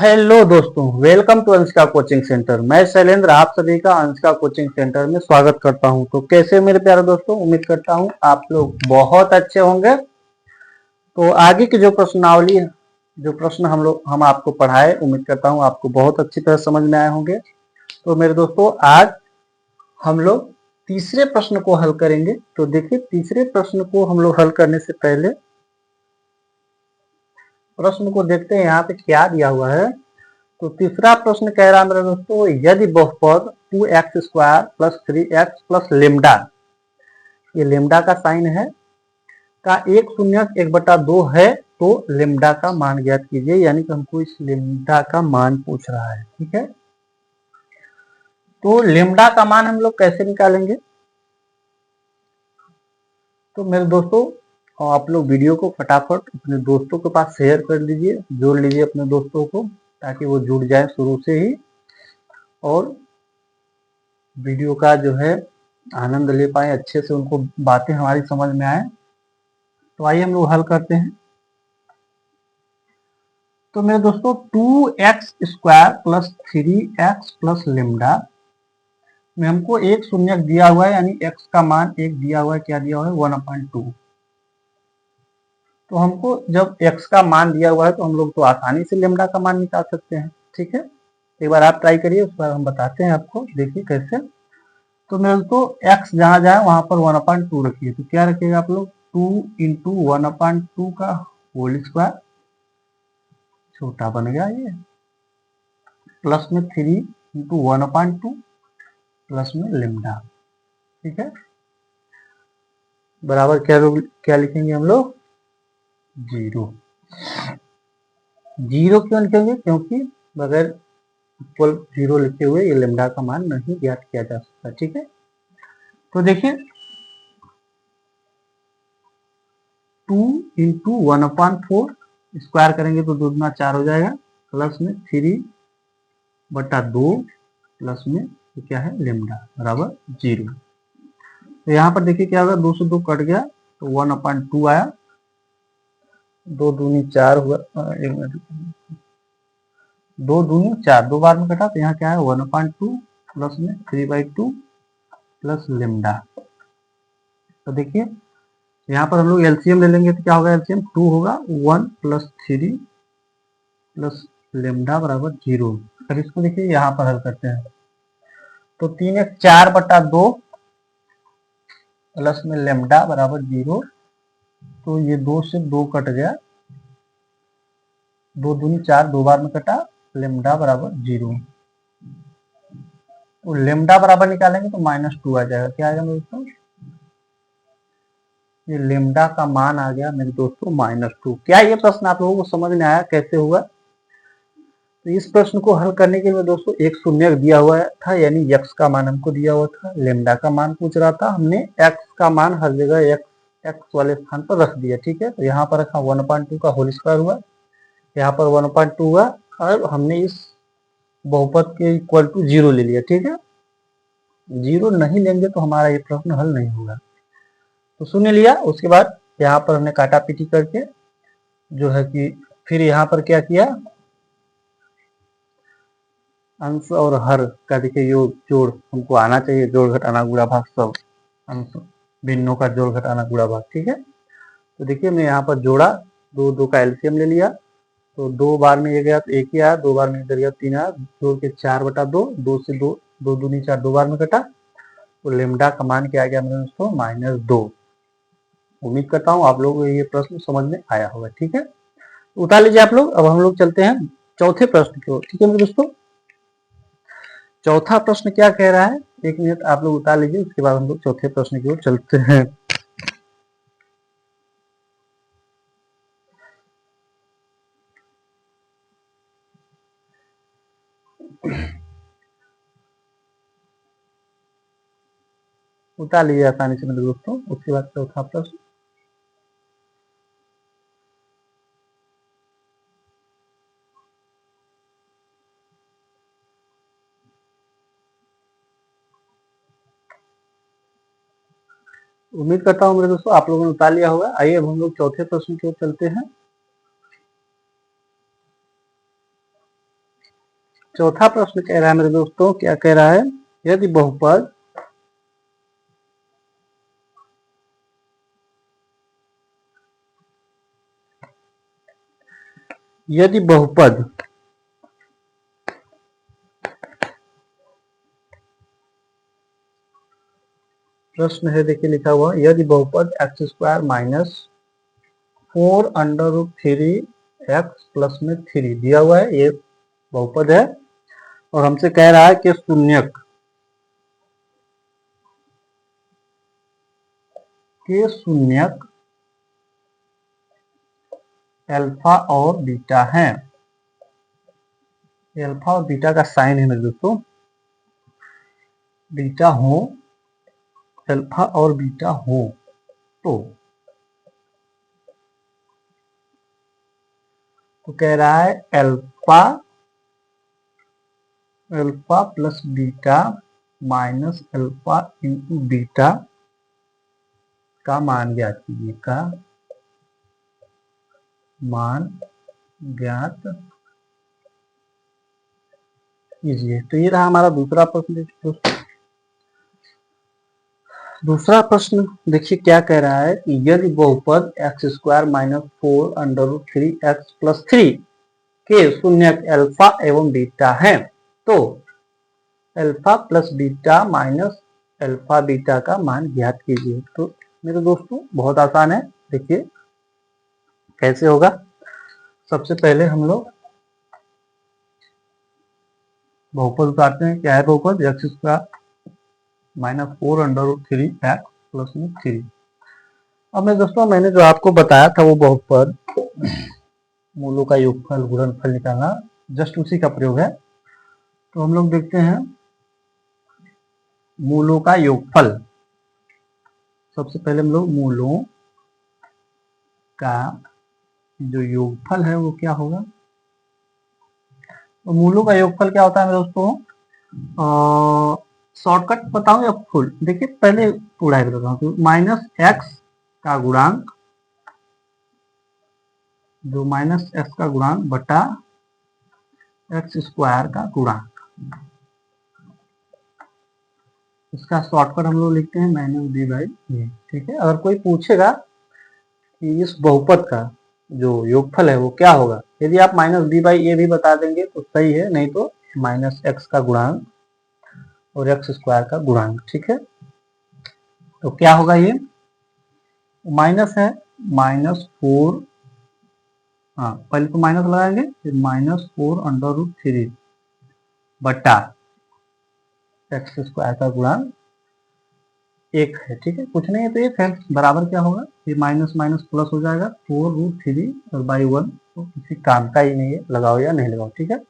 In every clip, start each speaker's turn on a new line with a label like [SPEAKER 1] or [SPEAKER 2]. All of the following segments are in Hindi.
[SPEAKER 1] हेलो दोस्तों, welcome to Anshika coaching centre. मैं शैलेंद्र आप सभी का अंशिका कोचिंग सेंटर में स्वागत करता हूं। तो कैसे हो मेरे प्यारे दोस्तों, उम्मीद करता हूं आप लोग बहुत अच्छे होंगे। तो आगे की जो प्रश्नावली है, जो प्रश्न हम आपको पढ़ाए, उम्मीद करता हूं आपको बहुत अच्छी तरह समझ में आए होंगे। तो मेरे दोस्तों, आज हम लोग तीसरे प्रश्न को हल करेंगे। तो देखिए, तीसरे प्रश्न को हम लोग हल करने से पहले प्रश्न को देखते हैं यहाँ पे क्या दिया हुआ है। तो तीसरा प्रश्न कह रहा है मेरे दोस्तों, यदि बहुपद 2x² plus 3x plus lambda, ये लेमडा का साइन है, का एक शून्य 1/2 है तो लेमडा का मान ज्ञात कीजिए। यानी कि हमको इस लेमडा का मान पूछ रहा है। ठीक है, तो लेमडा का मान हम लोग कैसे निकालेंगे? तो मेरे दोस्तों, आप लोग वीडियो को फटाफट अपने दोस्तों के पास शेयर कर दीजिए, जोड़ लीजिए अपने दोस्तों को, ताकि वो जुड़ जाए शुरू से ही और वीडियो का जो है आनंद ले पाए, अच्छे से उनको बातें हमारी समझ में आए। तो आइए हम लोग हल करते हैं। तो मेरे दोस्तों, 2x² plus 3x plus lambda में हमको एक शून्य दिया हुआ है, यानी x का मान एक दिया हुआ है। क्या दिया हुआ है? 1/2। तो हमको जब x का मान दिया हुआ है तो हम लोग तो आसानी से लेमडा का मान निकाल सकते हैं। ठीक है, एक बार आप ट्राई करिए, उस बार हम बताते हैं आपको। देखिए कैसे। तो मेरे तो x जहां जाए वहां पर 1/2 रखिए। तो क्या रखिएगा आप लोग? 2 इंटू 1/2 का होल स्क्वायर, छोटा बन गया ये, प्लस में 3 इंटू 1/2 प्लस में लेमडा। ठीक है, बराबर क्या लिखेंगे हम लोग? 0। 0 क्यों लिखेंगे? क्योंकि बगैर इक्वल 0 लिखे हुए ये लेमडा का मान नहीं ज्ञात किया जा सकता। ठीक है, तो देखिए 2 इंटू 1/4 स्क्वायर करेंगे तो 2 दूना 4 हो जाएगा, प्लस में 3/2 प्लस में क्या है? लेमडा बराबर 0। तो यहाँ पर देखिए क्या होगा, 2 से 2 कट गया तो 1/2 आया, 2 दूनी 4 हुआ, 2 दूनी 4, 2 बार में कटा तो यहाँ क्या है? 1/2 प्लस में 3/2 प्लस लेमडा। तो देखिए यहाँ पर हम लोग एलसीएम ले लेंगे तो क्या होगा? एलसीएम 2 होगा, 1 प्लस 3 प्लस लेमडा बराबर 0। फिर इसको देखिए यहाँ पर हल करते हैं। तो 3 4/2 प्लस में लेमडा बराबर 0। तो ये 2 से 2 कट गया, 2 दूनी 4, 2 बार में कटा, लेमडा बराबर 0। तो लेमडा बराबर निकालेंगे तो -2 आ जाएगा। क्या आएगा मेरे दोस्तों? ये लेमडा का मान आ गया मेरे दोस्तों -2। क्या ये प्रश्न आप लोगों को समझ में आया कैसे हुआ? तो इस प्रश्न को हल करने के लिए दोस्तों एक शून्य दिया हुआ था, यानी x का मान हमको दिया हुआ था, लेमडा का मान पूछ रहा था। हमने x का मान हर जगह x वाले स्थान पर रख दिया। ठीक है, तो यहाँ पर रखा 1/2 का होल स्क्वायर हुआ, यहाँ पर 1/2 हुआ, और हमने इस बहुपद के इक्वल टू 0 ले लिया। ठीक है, 0 नहीं लेंगे तो हमारा ये प्रश्न हल नहीं होगा। तो शून्य लिया, उसके बाद यहाँ पर हमने काटा पीटी करके जो है कि फिर यहाँ पर क्या किया, अंश और हर का देखिए योग जोड़ हमको आना चाहिए, जोड़ घटाना गुणा भाग सब, अंश भिन्नों का जोड़ घटाना गुणा भाग। ठीक है, तो देखिए मैं यहाँ पर जोड़ा, 2 2 का एलसीएम ले लिया, तो 2 बार में ये गया तो 1 ही आया, 2 बार में इधर गया 3 आया, जोड़ के 4/2, 2 से 2, 2 दूनी 4, 2 बार में कटा, तो लेमडा का मान क्या आ गया मेरे दोस्तों? -2। उम्मीद करता हूँ आप लोगों को ये प्रश्न समझ में आया होगा। ठीक है, उतार लीजिए आप लोग। अब हम लोग चलते हैं चौथे प्रश्न की ओर। ठीक है मेरे दोस्तों, चौथा प्रश्न क्या कह रहा है? 1 मिनट आप लोग उतार लीजिए, उसके बाद हम लोग चौथे प्रश्न की ओर चलते हैं। उतार लीजिए आसानी से मेरे दोस्तों, उसके बाद चौथा प्रश्न। उम्मीद करता हूँ मेरे दोस्तों आप लोगों ने उतार लिया होगा। आइए अब हम लोग चौथे प्रश्न की ओर चलते हैं। चौथा प्रश्न कह रहा है मेरे दोस्तों, क्या कह रहा है, यदि बहुपद यदि बहुपद प्रश्न है, देखिए लिखा हुआ, यदि बहुपद x square minus 4√3 x plus में 3 दिया हुआ है, ये बहुपद है और हमसे कह रहा है कि शून्यक अल्फा और बीटा है। अल्फा और बीटा का साइन है मेरे दोस्तों, बीटा हो, अल्फा और बीटा हो तो कह रहा है alpha plus beta minus alpha into beta का मान ज्ञात कीजिए, का मान ज्ञात कीजिए। तो ये रहा हमारा दूसरा प्रश्न। दूसरा प्रश्न देखिए क्या कह रहा है कि यदि बहुपद x square minus 4√3 x plus 3 के शून्यक अल्फा एवं बीटा है तो alpha plus beta minus alpha beta का मान ज्ञात कीजिए। तो मेरे दोस्तों बहुत आसान है, देखिए कैसे होगा। सबसे पहले हम लोग बहुपद उतारते हैं। क्या है बहुपद, x square minus 4√3 x plus में 3। अब मेरे दोस्तों मैंने जो आपको बताया था वो बहुपद मूलों का योगफल गुणनफल निकालना, जस्ट उसी का प्रयोग है। तो हम लोग देखते हैं मूलों का योगफल। सबसे पहले हम लोग मूलों का जो योगफल है वो क्या होगा। तो मूलों का योगफल क्या होता है मेरे दोस्तों, शॉर्टकट बताऊं या फुल, देखिए पहले पूरा है बताता हूँ। माइनस एक्स का गुणांक, जो माइनस एक्स का गुणांक बटा एक्स स्क्वायर का गुणांक, इसका शॉर्टकट हम लोग लिखते हैं माइनस बी बाई ए। ठीक है, अगर कोई पूछेगा कि इस बहुपद का जो योगफल है वो क्या होगा, यदि आप माइनस बी बाई ए भी बता देंगे तो सही है, नहीं तो माइनस एक्स का गुणांक और एक्स स्क्वायर का गुणांक। ठीक है, तो क्या होगा, ये माइनस है, -4, हाँ पहले तो माइनस लगाएंगे, फिर -4√3 बटा एक्स स्क्वायर का गुणांक 1 है। ठीक है, कुछ नहीं है तो 1 है, बराबर क्या होगा, ये माइनस माइनस प्लस हो जाएगा 4√3 और बाई 1, तो किसी काम का ही नहीं है, लगाओ या नहीं लगाओ। ठीक है,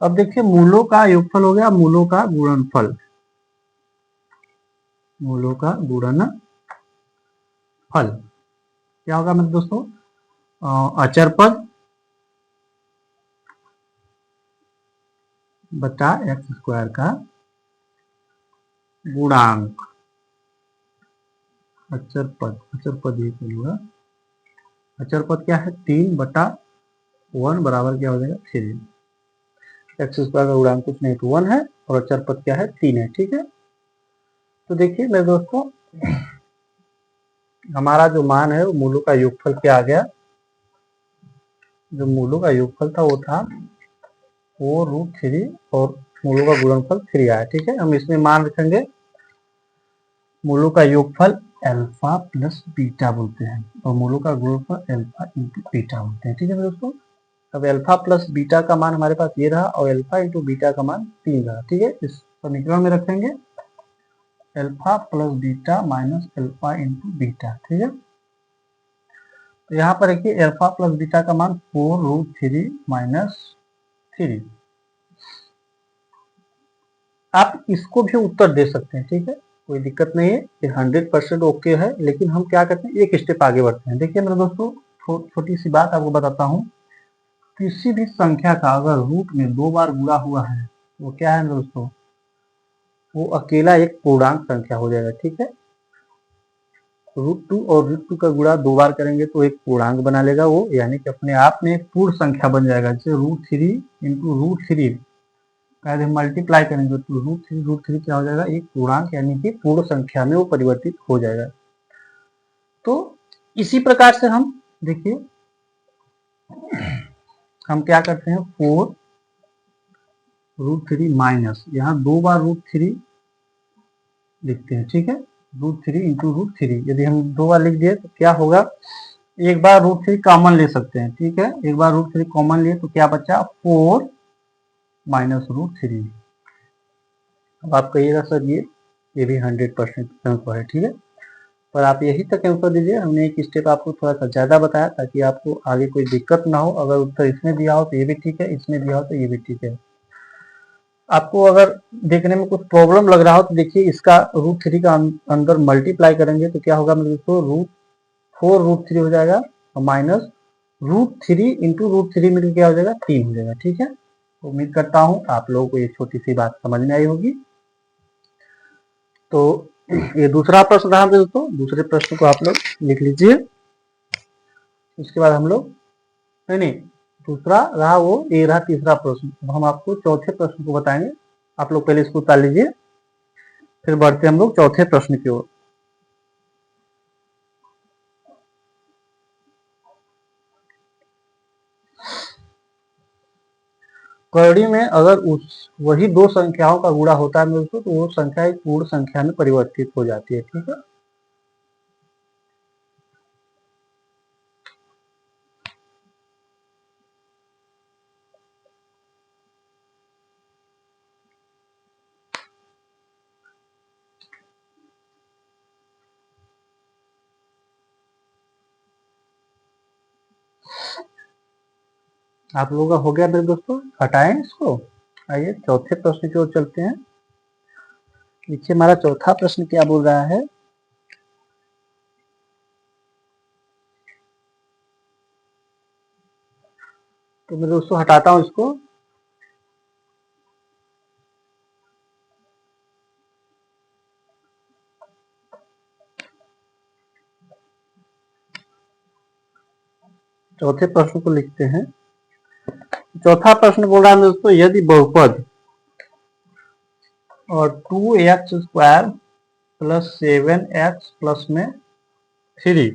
[SPEAKER 1] अब देखिए मूलों का योगफल हो गया, मूलों का गुणनफल, मूलों का गुणनफल क्या होगा मेरे दोस्तों, अचर पद बटा एक्स स्क्वायर का गुणांक, अचर पद ये बोलूंगा, अचर पद क्या है, 3/1 बराबर क्या हो जाएगा 3। एक्स स्क्वायर का गुणांक कुछ नहीं तो 1 है और अचर पद क्या है 3 है। ठीक है, तो देखिए मेरे दोस्तों हमारा जो मान है वो मूलों का योगफल क्या आ गया, जो मूलों का योगफल था वो था 4√3 और मूलों का गुणनफल 3 आया। ठीक है, हम इसमें मान रखेंगे मूलों का योगफल अल्फा प्लस बीटा बोलते हैं और मूलों का गुणनफल अल्फा इंटू बीटा बोलते हैं। ठीक है मेरे दोस्तों, अब अल्फा प्लस बीटा का मान हमारे पास ये रहा और अल्फा इंटू बीटा का मान 3 रहा। ठीक है, इस समीकरण में रखेंगे alpha plus beta minus alpha into beta. ठीक है, तो यहाँ पर देखिए अल्फा प्लस बीटा का मान 4√3 माइनस 3। आप इसको भी उत्तर दे सकते हैं, ठीक है, कोई दिक्कत नहीं है, ये 100% ओके है। लेकिन हम क्या करते हैं, एक स्टेप आगे बढ़ते हैं। देखिए मेरे दोस्तों छोटी सी बात आपको बताता हूँ, किसी भी संख्या का अगर रूट में 2 बार गुणा हुआ है वो क्या है दोस्तों, वो अकेला एक पूर्णांक संख्या हो जाएगा। ठीक है, √2 और √2 का गुणा 2 बार करेंगे तो एक पूर्णांक बना लेगा वो, यानी कि अपने आप में एक पूर्ण संख्या बन जाएगा। जैसे √3 इंटू √3 यदि मल्टीप्लाई करेंगे तो रूट थ्री क्या हो जाएगा, एक पूर्णांक यानी कि पूर्ण संख्या में वो परिवर्तित हो जाएगा। तो इसी प्रकार से हम देखिए हम क्या करते हैं, 4√3 माइनस, यहाँ 2 बार √3 लिखते हैं, ठीक है, √3 इंटू √3। यदि हम 2 बार लिख दिए तो क्या होगा, एक बार √3 कॉमन ले सकते हैं, ठीक है, एक बार √3 कॉमन लिए तो क्या बचा, 4 माइनस √3। अब आप कहिएगा सर ये भी 100% आंसर है, ठीक है, पर आप यही तक आंसर दीजिए। हमने एक स्टेप आपको थोड़ा सा ज़्यादा बताया ताकि आपको आगे कोई दिक्कत ना हो। अगर उत्तर इसमें दिया हो तो ये भी ठीक है, इसमें दिया हो तो ये भी ठीक है। आपको अगर देखने में कुछ प्रॉब्लम लग रहा हो तो देखिए इसका √3 का अंदर मल्टीप्लाई करेंगे तो क्या होगा, मेरे दोस्तों 4√3 हो जाएगा और माइनस √3 इंटू √3 मिलकर क्या हो जाएगा, 3 हो जाएगा, ठीक है। उम्मीद करता हूँ आप लोगों को ये छोटी सी बात समझ में आई होगी। तो ये दूसरा प्रश्न रहा मेरे दोस्तों, दूसरे प्रश्न को आप लोग लिख लीजिए। उसके बाद हम लोग नहीं दूसरा रहा वो, ये रहा तीसरा प्रश्न। अब हम आपको चौथे प्रश्न को बताएंगे। आप लोग पहले इसको उतार लीजिए, फिर बढ़ते हम लोग चौथे प्रश्न की ओर। करड़ी में अगर उस वही दो संख्याओं का गुणा होता है मेरे तो वो संख्या एक पूर्ण संख्या में परिवर्तित हो जाती है, ठीक है। आप लोगों का हो गया मेरे दोस्तों, हटाएं इसको। आइए चौथे प्रश्न की ओर चलते हैं। नीचे हमारा चौथा प्रश्न क्या बोल रहा है, तो मैं दोस्तों हटाता हूं इसको। चौथे प्रश्न को लिखते हैं। चौथा प्रश्न बोल रहा है दोस्तों, यदि बहुपद और 2x² प्लस 7x प्लस में 3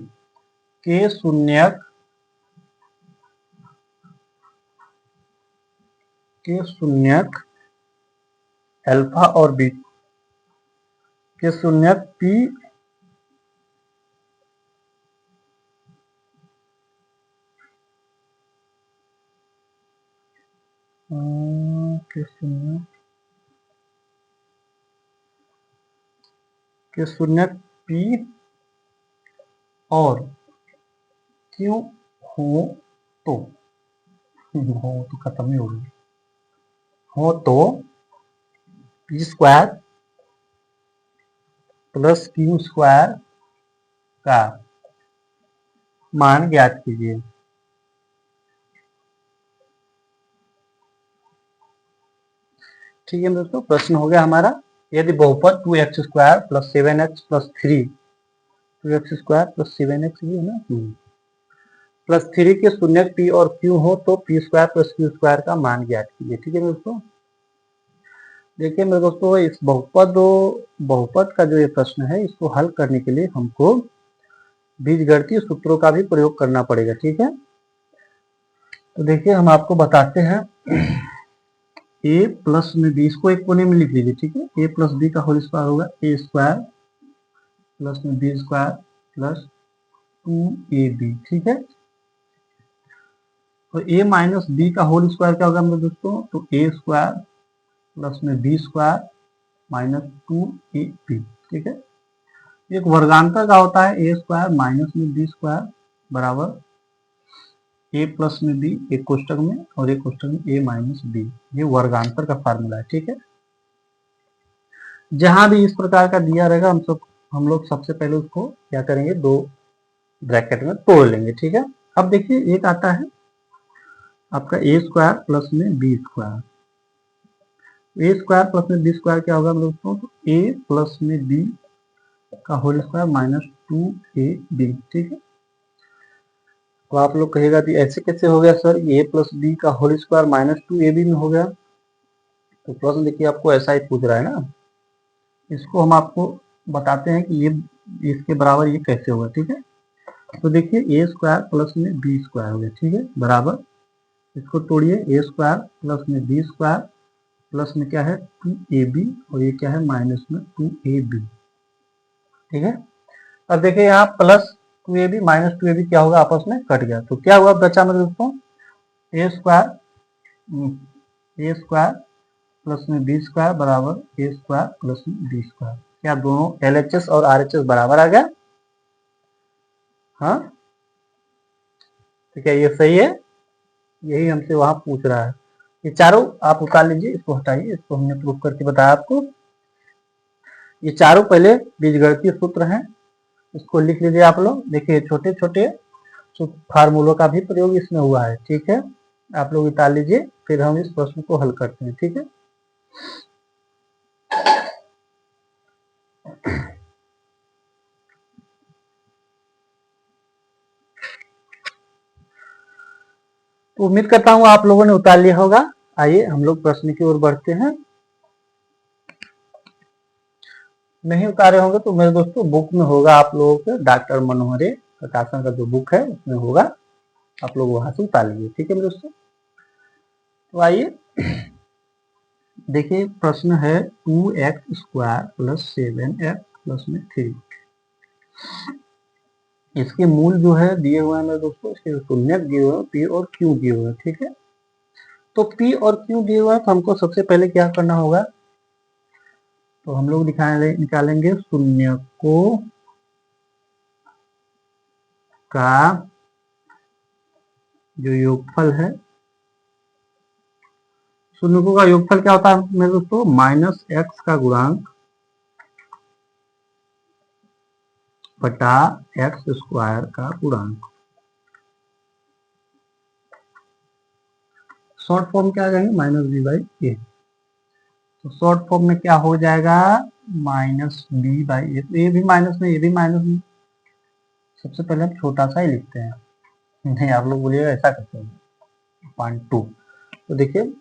[SPEAKER 1] के शून्यक अल्फा और बीटा के शून्यक p के शून्यक p और q हो तो खत्म ही हो गई, हो तो p² प्लस q² का मान ज्ञात कीजिए। ठीक है दोस्तों, प्रश्न हो गया हमारा, यदि बहुपद 2x² plus 7x plus 3, 2x² plus 7x ये है ना, प्लस 3 के शून्यक p और q हो तो p² प्लस q² का मान ज्ञात कीजिए। ठीक है मेरे दोस्तों, देखिए मेरे दोस्तों इस बहुपद का जो ये प्रश्न है इसको हल करने के लिए हमको बीजगणितीय सूत्रों का भी प्रयोग करना पड़ेगा। ठीक है, तो देखिए हम आपको बताते हैं, a प्लस में b, इसको एक कोने में लिख लीजिए। ठीक है, a प्लस बी का होल स्क्वायर होगा a² प्लस में b² प्लस 2ab। ठीक है, तो a माइनस बी का होल स्क्वायर क्या होगा मेरे दोस्तों, तो a² प्लस में b² माइनस 2ab। ठीक है, एक वर्गांतर का होता है a² माइनस में b² बराबर a प्लस में b, एक कोष्टक में और एक कोष्टक में a माइनस b, ये वर्गांतर का फार्मूला है। ठीक है, जहां भी इस प्रकार का दिया रहेगा हम लोग सबसे पहले उसको क्या करेंगे, दो ब्रैकेट में तोड़ लेंगे। ठीक है, अब देखिए एक आता है आपका a² प्लस में b², a² प्लस में b² क्या होगा दोस्तों, तो a प्लस में b का होल स्क्वायर माइनस 2ab। ठीक है, तो आप लोग कहेगा कि ऐसे कैसे हो गया सर, a प्लस बी का होल स्क्वायर माइनस 2ab में हो गया, तो प्रश्न देखिए आपको ऐसा ही पूछ रहा है ना, इसको हम आपको बताते हैं कि ये इसके बराबर ये कैसे होगा, ठीक है। तो देखिए ए स्क्वायर प्लस में बी स्क्वायर हो गया, ठीक है, बराबर इसको तोड़िए, ए स्क्वायर प्लस में बी स्क्वायर प्लस में क्या है 2ab और ये क्या है माइनस में 2ab, ठीक है। अब देखिए यहाँ प्लस 2ab माइनस 2ab क्या होगा, आपस में कट गया, तो क्या हुआ बचा मेरे दोस्तों, ए स्क्वायर प्लस में बी स्क्वायर बराबर ए स्क्वायर प्लस में बी स्क्वायर। क्या दोनों LHS और RHS बराबर आ गया? हाँ, तो क्या ये सही है? यही हमसे वहां पूछ रहा है। ये चारों आप उतार लीजिए, इसको हटाइए, इसको हमने प्रूफ करके बताया आपको। ये चारों पहले बीजगणितीय सूत्र हैं, इसको लिख लीजिए आप लोग। देखिए छोटे छोटे फार्मूलों का भी प्रयोग इसमें हुआ है, ठीक है। आप लोग उतार लीजिए, फिर हम इस प्रश्न को हल करते हैं, ठीक है। तो उम्मीद करता हूँ आप लोगों ने उतार लिया होगा। आइए हम लोग प्रश्न की ओर बढ़ते हैं। नहीं उतारे होंगे तो मेरे दोस्तों बुक में होगा, आप लोगों के डॉक्टर मनोहरे प्रकाशन का जो बुक है उसमें होगा, आप लोग वहां से उतार लीजिए, ठीक है मेरे दोस्तों। तो आइए देखिए प्रश्न है 2x square plus 7x plus में 3। इसके मूल जो है दिए हुए हैं मेरे दोस्तों, इसके शून्यक दिए हुए हैं p और q दिए हुए हैं, ठीक है। तो p और q दिए हुए हैं तो हमको सबसे पहले क्या करना होगा, तो हम लोग निकालेंगे शून्यकों का जो योगफल है। शून्यकों का योगफल क्या होता है मेरे दोस्तों, माइनस एक्स का गुणांक बटा एक्स स्क्वायर का गुणांक। शॉर्ट फॉर्म क्या आ जाएंगे, माइनस बी बाई ए। तो शॉर्ट फॉर्म में क्या हो जाएगा, माइनस बी बाई ए। तो ए भी माइनस में, ए भी माइनस में, सबसे पहले हम छोटा सा ही लिखते हैं, नहीं आप लोग बोलिएगा ऐसा करते हैं 0.2। तो देखिए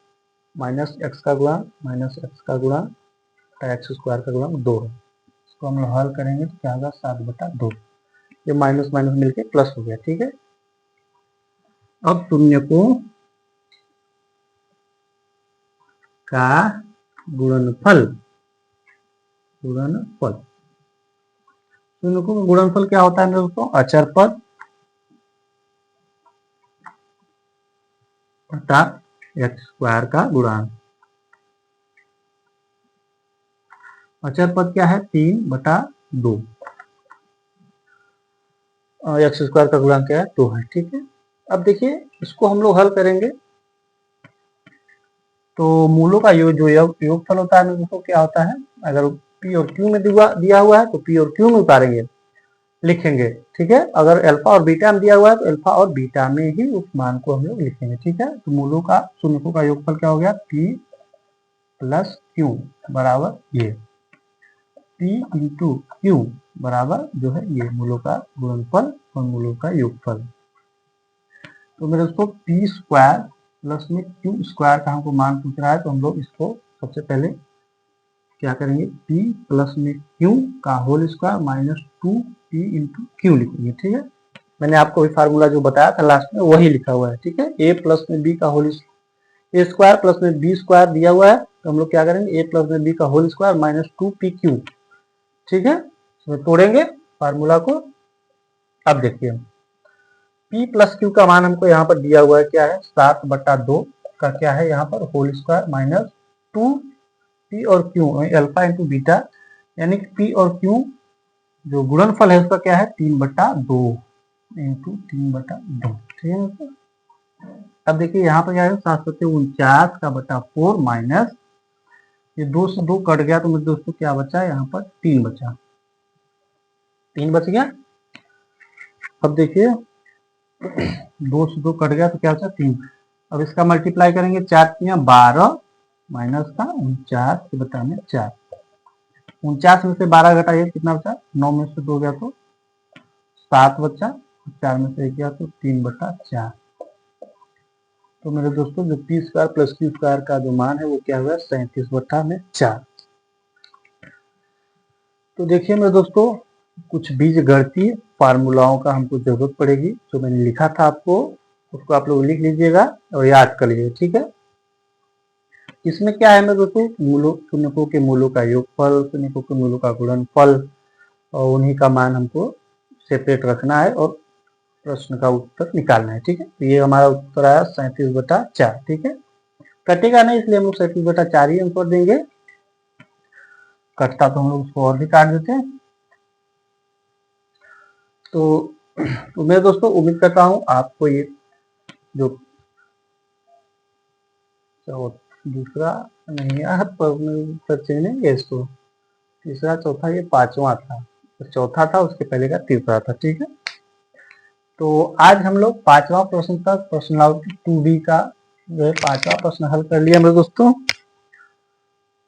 [SPEAKER 1] माइनस एक्स का गुणा माइनस एक्स का गुणा एक्स स्क्वायर का गुणा 2 है। इसको हम लोग हल करेंगे तो क्या होगा 7/2। ये माइनस माइनस मिलके प्लस हो गया, ठीक है। अब शून्यकों का गुणनफल शून्यकों का गुणनफल क्या होता है दोस्तों, अचर पद बटा एक्स स्क्वायर का गुणांक। अचर पद क्या है 3/2, एक्स स्क्वायर का गुणांक क्या है 2 है, ठीक है। अब देखिए इसको हम लोग हल करेंगे तो मूलों का जो योगफल होता है दोस्तों क्या होता है, अगर पी और क्यू में दिया हुआ है तो पी और क्यू में उतारेंगे, लिखेंगे, ठीक है। अगर अल्फा और बीटा में दिया हुआ है तो अल्फा और बीटा में ही उस मान को हम लोग लिखेंगे, ठीक है। तो मूलों का शून्यकों का योगफल क्या हो गया, पी प्लस क्यू बराबर ये, पी इंटू क्यू बराबर जो है ये मूलों का गुणनफल और मूलों का योगफल। तो मेरे दोस्तों पी स्क्वायर प्लस में क्यू स्क्वायर का हमको मान पूछ रहा है, तो हम लोग इसको सबसे पहले क्या करेंगे, p प्लस में q का whole square minus 2p into q लिखेंगे, ठीक है। मैंने आपको भी फार्मूला जो बताया था लास्ट में वही लिखा हुआ है, ठीक है। a प्लस में b का होल ए स्क्वायर प्लस में बी स्क्वायर दिया हुआ है, तो हम लोग क्या करेंगे a प्लस में b का होल स्क्वायर माइनस 2pq, ठीक है। इसमें तोड़ेंगे फार्मूला को। अब देखिए p प्लस क्यू का मान हमको यहाँ पर दिया हुआ है क्या है 7/2 का क्या है यहाँ पर होल स्क्वायर माइनस 2 पी और क्यू अल्फा इंटू बीटा, यानी कि पी और क्यू जो गुणनफल है उसका क्या है 3/2 इंटू 3/2, ठीक है। अब देखिए यहाँ पर क्या है 749 का बटा 4 माइनस ये 2 से 2 कट गया, तो मेरे दोस्तों क्या बचा यहाँ पर 3 बचा, 3 बच गया। अब देखिए 2 से 2 कट गया तो क्या बचा 3। अब इसका मल्टीप्लाई करेंगे 4 12 माइनस का 49 के बटा में 4, 49 में से 12 घटाइए कितना बचा, 9 में से 2 गया तो 7 बचा, 4 में से 1 गया तो 3/4। तो मेरे दोस्तों जो P square plus Q square का जो मान है वो क्या हुआ, 37/4। तो देखिए मेरे दोस्तों, कुछ बीज गणितीय फार्मूलाओं का हमको जरूरत पड़ेगी, जो मैंने लिखा था आपको उसको आप लोग लिख लीजिएगा और याद कर लीजिएगा, ठीक है। इसमें क्या है मेरे दोस्तों, शून्यकों के मूलों का योगफल, शून्यकों के मूलों का गुणनफल और उन्हीं का मान हमको सेपरेट रखना है और प्रश्न का उत्तर निकालना है, ठीक है। तो ये हमारा उत्तर आया 37/4, ठीक है। कटेगा नहीं, इसलिए हम लोग 37/4 ही आंसर देंगे। कटता तो हम लोग उसको और भी काट देते हैं। तो मैं दोस्तों उम्मीद करता हूँ आपको ये जो दूसरा नहीं यार, नहीं इसको तीसरा चौथा, ये पांचवा था, तो चौथा था उसके पहले का तीसरा था, ठीक है। तो आज हम लोग पांचवा प्रश्न तक पर्सनालिटी 2D का जो है पांचवा प्रश्न हल कर लिया मेरे दोस्तों।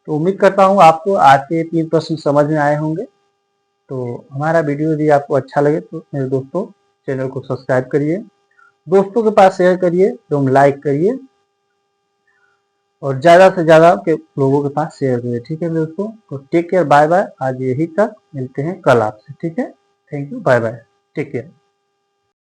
[SPEAKER 1] तो उम्मीद करता हूँ आपको आज के 3 प्रश्न समझ में आए होंगे। तो हमारा वीडियो यदि आपको अच्छा लगे तो मेरे दोस्तों चैनल को सब्सक्राइब करिए, दोस्तों के पास शेयर करिए, एवं लाइक करिए और ज़्यादा से ज़्यादा के लोगों के पास शेयर करिए, ठीक है दोस्तों। तो टेक केयर, बाय बाय। आज यही तक, मिलते हैं कल आपसे, ठीक है। Thank you, bye bye, take care.